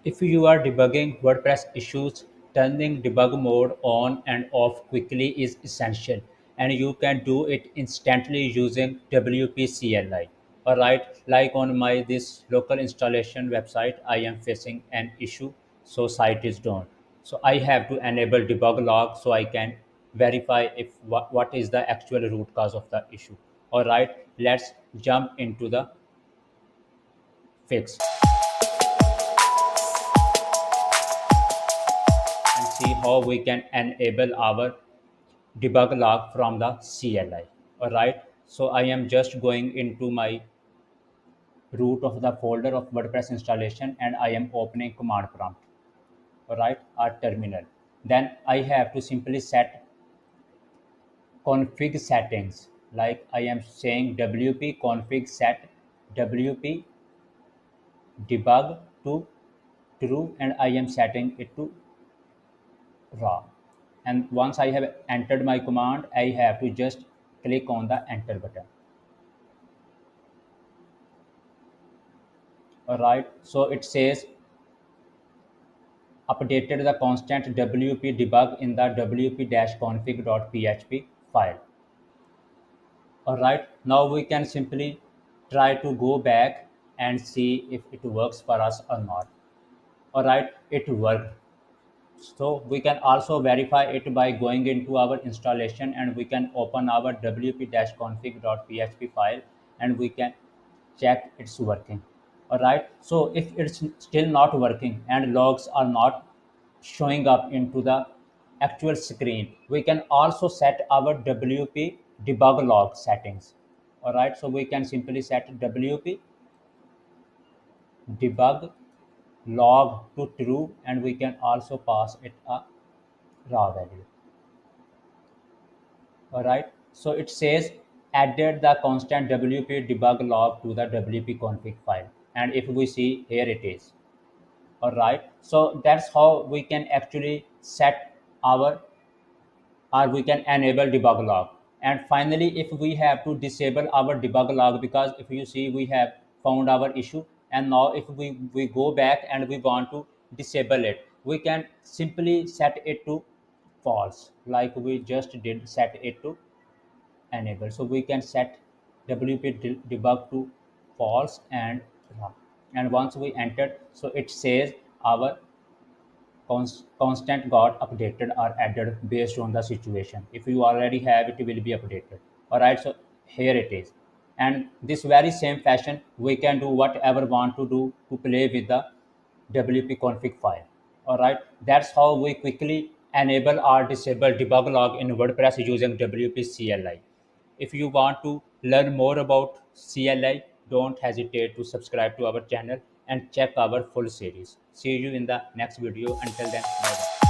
If you are debugging WordPress issues, turning debug mode on and off quickly is essential, and you can do it instantly using WP-CLI. Alright, like on my this local installation website, I am facing an issue, so site is down. So I have to enable debug log so I can verify if what is the actual root cause of the issue. Alright, let's jump into the fix and see how we can enable our debug log from the CLI. All right. So I am just going into my root of the folder of WordPress installation and I am opening command prompt. All right. Or terminal. Then I have to simply set config settings. Like I am saying WP config set WP debug to true and I am setting it to raw. And once I have entered my command, I have to just click on the enter button. All right, so it says updated the constant WP debug in the wp-config.php file. All right, now we can simply try to go back and see if it works for us or not. All right, it worked. So we can also verify it by going into our installation and we can open our wp-config.php file and we can check it's working. All right. So if it's still not working and logs are not showing up into the actual screen, we can also set our WP debug log settings. All right. So we can simply set WP debug log to true and we can also pass it a raw value. All right. So it says added the constant WP debug log to the WP config file. And if we see here it is. All right. So that's how we can actually set our or we can enable debug log. And finally, if we have to disable our debug log, because if you see we have found our issue and now if we go back and we want to disable it, we can simply set it to false like we just did set it to enable. So we can set debug to false and raw. And once we entered, so it says our constant got updated or added based on the situation. If you already have it, will be updated. All right. So here it is. And this very same fashion, we can do whatever want to do to play with the WP config file. All right. That's how we quickly enable or disable debug log in WordPress using WP CLI. If you want to learn more about CLI, don't hesitate to subscribe to our channel and check our full series. See you in the next video. Until then, bye bye.